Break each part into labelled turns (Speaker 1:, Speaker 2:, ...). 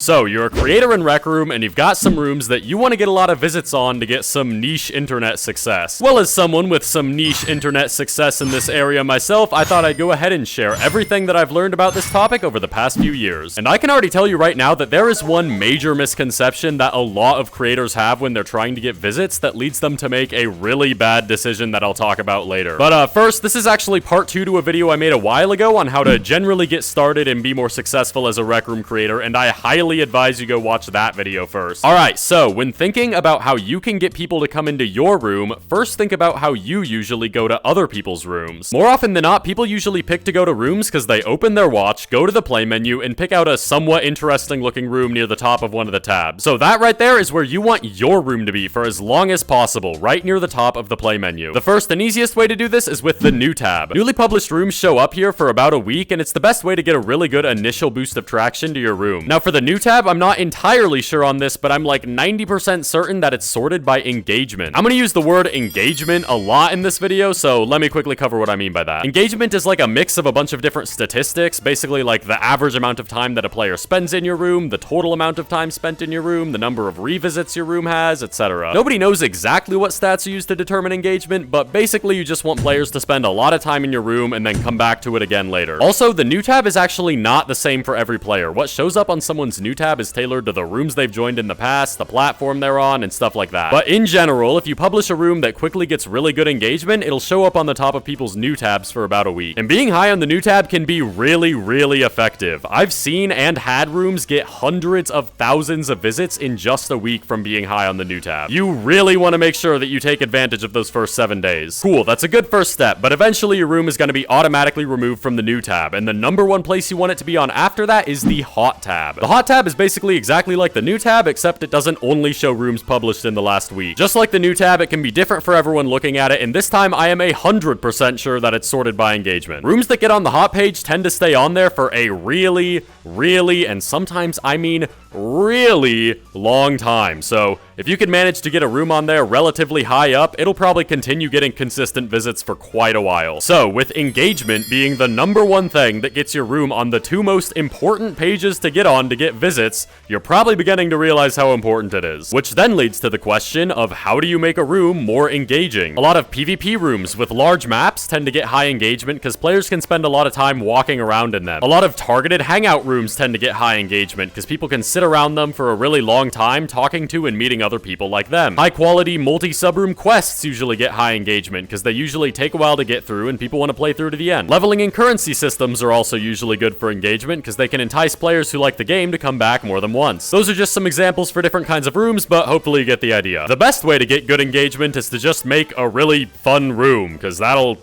Speaker 1: So, you're a creator in Rec Room, and you've got some rooms that you want to get a lot of visits on to get some niche internet success. Well, as someone with some niche internet success in this area myself, I thought I'd go ahead and share everything that I've learned about this topic over the past few years. And I can already tell you right now that there is one major misconception that a lot of creators have when they're trying to get visits that leads them to make a really bad decision that I'll talk about later. But first, this is actually part 2 to a video I made a while ago on how to generally get started and be more successful as a Rec Room creator, and I highly advise you go watch that video first. Alright, so when thinking about how you can get people to come into your room, first think about how you usually go to other people's rooms. More often than not, people usually pick to go to rooms because they open their watch, go to the play menu, and pick out a somewhat interesting looking room near the top of one of the tabs. So that right there is where you want your room to be for as long as possible, right near the top of the play menu. The first and easiest way to do this is with the new tab. Newly published rooms show up here for about a week, and it's the best way to get a really good initial boost of traction to your room. Now for the new tab, I'm not entirely sure on this, but I'm like 90% certain that it's sorted by engagement. I'm gonna use the word engagement a lot in this video, so let me quickly cover what I mean by that. Engagement is like a mix of a bunch of different statistics, basically like the average amount of time that a player spends in your room, the total amount of time spent in your room, the number of revisits your room has, etc. Nobody knows exactly what stats are used to determine engagement, but basically you just want players to spend a lot of time in your room and then come back to it again later. Also, the new tab is actually not the same for every player. What shows up on someone's new tab is tailored to the rooms they've joined in the past, the platform they're on, and stuff like that. But in general, if you publish a room that quickly gets really good engagement, it'll show up on the top of people's new tabs for about a week. And being high on the new tab can be really, really effective. I've seen and had rooms get hundreds of thousands of visits in just a week from being high on the new tab. You really want to make sure that you take advantage of those first 7 days. Cool, that's a good first step, but eventually your room is going to be automatically removed from the new tab, and the number one place you want it to be on after that is the hot tab. The hot tab is basically exactly like the new tab, except it doesn't only show rooms published in the last week. Just like the new tab, it can be different for everyone looking at it, and this time I am 100% sure that it's sorted by engagement. Rooms that get on the hot page tend to stay on there for a really, and sometimes I mean really long time. So if you can manage to get a room on there relatively high up, it'll probably continue getting consistent visits for quite a while. So with engagement being the number one thing that gets your room on the 2 most important pages to get on to get visits, you're probably beginning to realize how important it is. Which then leads to the question of how do you make a room more engaging? A lot of PvP rooms with large maps tend to get high engagement because players can spend a lot of time walking around in them. A lot of targeted hangout rooms tend to get high engagement because people can sit around them for a really long time talking to and meeting other people like them. High quality multi-subroom quests usually get high engagement because they usually take a while to get through and people want to play through to the end. Leveling and currency systems are also usually good for engagement because they can entice players who like the game to come back more than once. Those are just some examples for different kinds of rooms, but hopefully you get the idea. The best way to get good engagement is to just make a really fun room, because that'll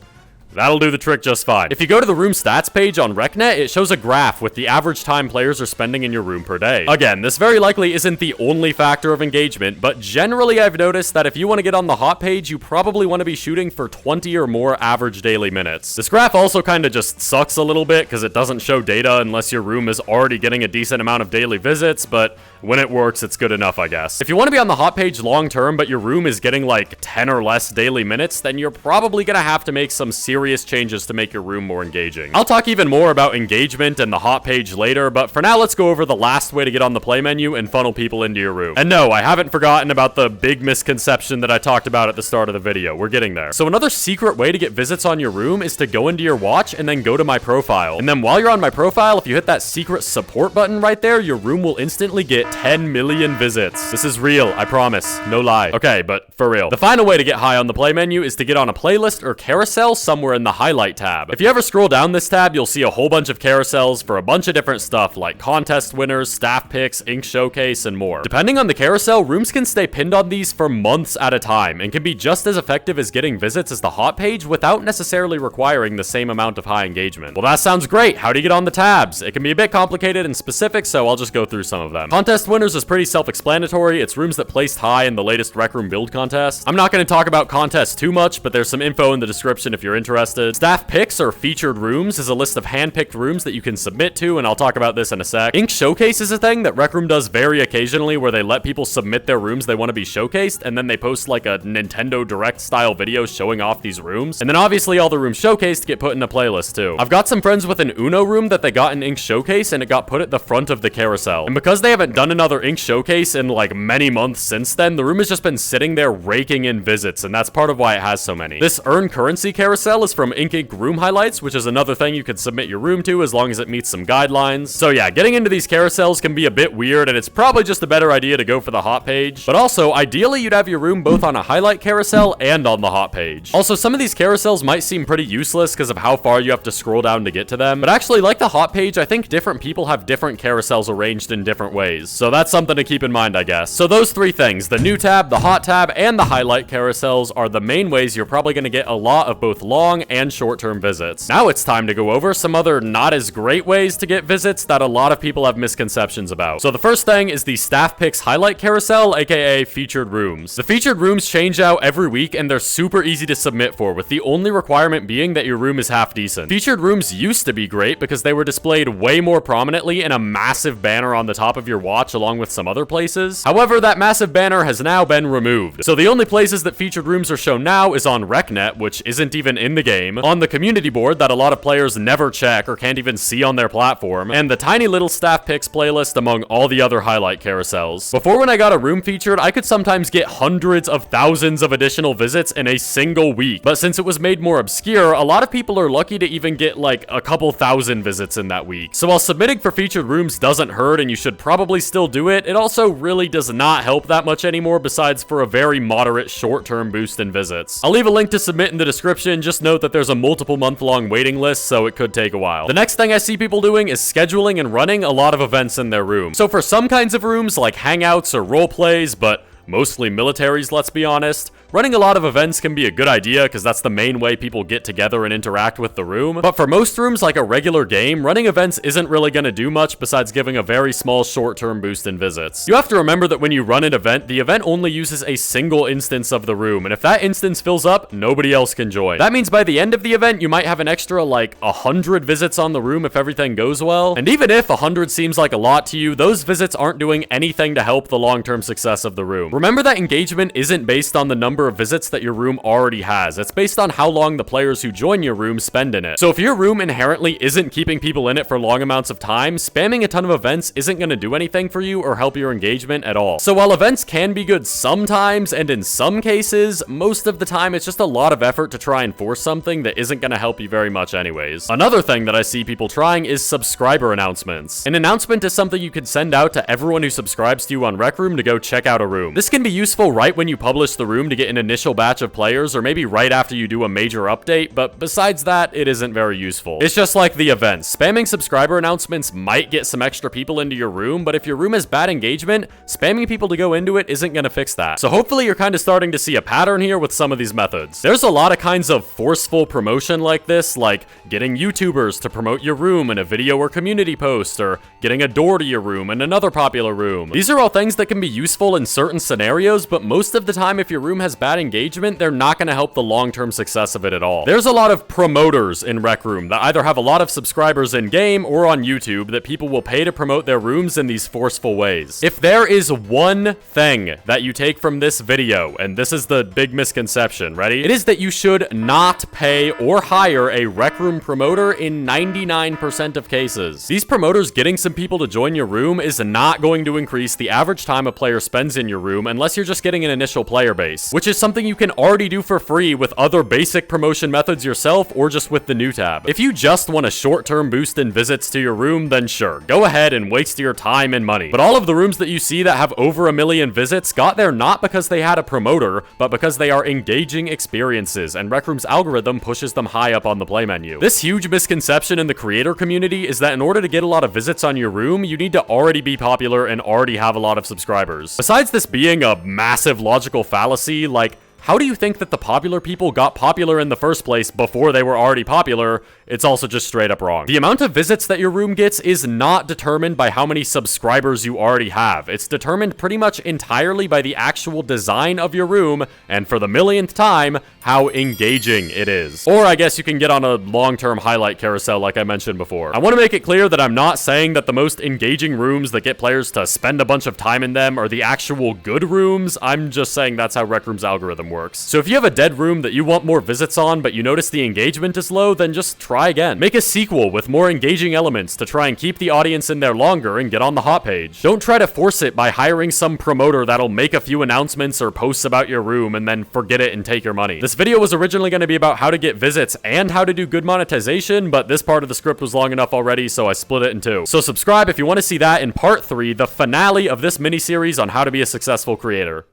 Speaker 1: do the trick just fine. If you go to the room stats page on RecNet, it shows a graph with the average time players are spending in your room per day. Again, this very likely isn't the only factor of engagement, but generally I've noticed that if you want to get on the hot page, you probably want to be shooting for 20 or more average daily minutes. This graph also kind of just sucks a little bit because it doesn't show data unless your room is already getting a decent amount of daily visits, but when it works, it's good enough, I guess. If you want to be on the hot page long term, but your room is getting like 10 or less daily minutes, then you're probably gonna have to make some serious changes to make your room more engaging. I'll talk even more about engagement and the hot page later, but for now, let's go over the last way to get on the play menu and funnel people into your room. And no, I haven't forgotten about the big misconception that I talked about at the start of the video. We're getting there. So another secret way to get visits on your room is to go into your watch and then go to my profile. And then while you're on my profile, if you hit that secret support button right there, your room will instantly get 10 million visits. This is real, I promise. No lie. Okay, but for real. The final way to get high on the play menu is to get on a playlist or carousel somewhere in the highlight tab. If you ever scroll down this tab, you'll see a whole bunch of carousels for a bunch of different stuff like contest winners, staff picks, ink showcase, and more. Depending on the carousel, rooms can stay pinned on these for months at a time and can be just as effective as getting visits as the hot page without necessarily requiring the same amount of high engagement. Well, that sounds great. How do you get on the tabs? It can be a bit complicated and specific, so I'll just go through some of them. Contest winners is pretty self-explanatory. It's rooms that placed high in the latest Rec Room build contest. I'm not going to talk about contests too much, but there's some info in the description if you're interested. interested. Staff picks or featured rooms is a list of hand-picked rooms that you can submit to, and I'll talk about this in a sec. Ink Showcase is a thing that Rec Room does very occasionally where they let people submit their rooms they want to be showcased, and then they post like a Nintendo Direct style video showing off these rooms. And then obviously all the rooms showcased get put in a playlist too. I've got some friends with an Uno room that they got in Ink Showcase, and it got put at the front of the carousel. And because they haven't done another Ink Showcase in like many months since then, the room has just been sitting there raking in visits, and that's part of why it has so many. This Earn Currency carousel is from Ink Room Highlights, which is another thing you can submit your room to as long as it meets some guidelines. So yeah, getting into these carousels can be a bit weird, and it's probably just a better idea to go for the hot page. But also, ideally, you'd have your room both on a highlight carousel and on the hot page. Also, some of these carousels might seem pretty useless because of how far you have to scroll down to get to them. But actually, like the hot page, I think different people have different carousels arranged in different ways. So that's something to keep in mind, I guess. So those three things, the new tab, the hot tab, and the highlight carousels are the main ways you're probably going to get a lot of both long and short-term visits. Now it's time to go over some other not as great ways to get visits that a lot of people have misconceptions about. So the first thing is the Staff Picks highlight carousel, aka featured rooms. The featured rooms change out every week, and they're super easy to submit for, with the only requirement being that your room is half decent. Featured rooms used to be great because they were displayed way more prominently in a massive banner on the top of your watch along with some other places. However, that massive banner has now been removed. So the only places that featured rooms are shown now is on RecNet, which isn't even in the game, on the community board that a lot of players never check or can't even see on their platform, and the tiny little Staff Picks playlist among all the other highlight carousels. Before, when I got a room featured, I could sometimes get hundreds of thousands of additional visits in a single week, but since it was made more obscure, a lot of people are lucky to even get like a couple thousand visits in that week. So while submitting for featured rooms doesn't hurt and you should probably still do it, it also really does not help that much anymore besides for a very moderate short-term boost in visits. I'll leave a link to submit in the description. Just note that there's a multiple month-long waiting list, so it could take a while. The next thing I see people doing is scheduling and running a lot of events in their room. So for some kinds of rooms like hangouts or role plays, but mostly militaries, let's be honest, running a lot of events can be a good idea because that's the main way people get together and interact with the room. But for most rooms, like a regular game, running events isn't really going to do much besides giving a very small short-term boost in visits. You have to remember that when you run an event, the event only uses a single instance of the room, and if that instance fills up, nobody else can join. That means by the end of the event, you might have an extra like 100 visits on the room if everything goes well. And even if 100 seems like a lot to you, those visits aren't doing anything to help the long-term success of the room. Remember that engagement isn't based on the number of visits that your room already has. It's based on how long the players who join your room spend in it. So if your room inherently isn't keeping people in it for long amounts of time, spamming a ton of events isn't going to do anything for you or help your engagement at all. So while events can be good sometimes, and in some cases, most of the time it's just a lot of effort to try and force something that isn't going to help you very much anyways. Another thing that I see people trying is subscriber announcements. An announcement is something you can send out to everyone who subscribes to you on Rec Room to go check out a room. This can be useful right when you publish the room to get an initial batch of players, or maybe right after you do a major update, but besides that, it isn't very useful. It's just like the events. Spamming subscriber announcements might get some extra people into your room, but if your room has bad engagement, spamming people to go into it isn't gonna fix that. So hopefully you're kind of starting to see a pattern here with some of these methods. There's a lot of kinds of forceful promotion like this, like getting YouTubers to promote your room in a video or community post, or getting a door to your room in another popular room. These are all things that can be useful in certain scenarios, but most of the time, if your room has bad engagement, they're not going to help the long-term success of it at all. There's a lot of promoters in Rec Room that either have a lot of subscribers in-game or on YouTube that people will pay to promote their rooms in these forceful ways. If there is one thing that you take from this video, and this is the big misconception, ready? It is that you should not pay or hire a Rec Room promoter in 99% of cases. These promoters getting some people to join your room is not going to increase the average time a player spends in your room unless you're just getting an initial player base, which is something you can already do for free with other basic promotion methods yourself or just with the new tab. If you just want a short-term boost in visits to your room, then sure, go ahead and waste your time and money. But all of the rooms that you see that have over 1 million visits got there not because they had a promoter, but because they are engaging experiences, and Rec Room's algorithm pushes them high up on the play menu. This huge misconception in the creator community is that in order to get a lot of visits on your room, you need to already be popular and already have a lot of subscribers. Besides this being a massive logical fallacy, like, how do you think that the popular people got popular in the first place before they were already popular? It's also just straight up wrong. The amount of visits that your room gets is not determined by how many subscribers you already have. It's determined pretty much entirely by the actual design of your room, and for the millionth time, how engaging it is. Or I guess you can get on a long-term highlight carousel like I mentioned before. I want to make it clear that I'm not saying that the most engaging rooms that get players to spend a bunch of time in them are the actual good rooms. I'm just saying that's how Rec Room's algorithm works. So if you have a dead room that you want more visits on, but you notice the engagement is low, then just try again. Make a sequel with more engaging elements to try and keep the audience in there longer and get on the hot page. Don't try to force it by hiring some promoter that'll make a few announcements or posts about your room and then forget it and take your money. This video was originally going to be about how to get visits and how to do good monetization, but this part of the script was long enough already, so I split it in two. So subscribe if you want to see that in part 3, the finale of this mini-series on how to be a successful creator.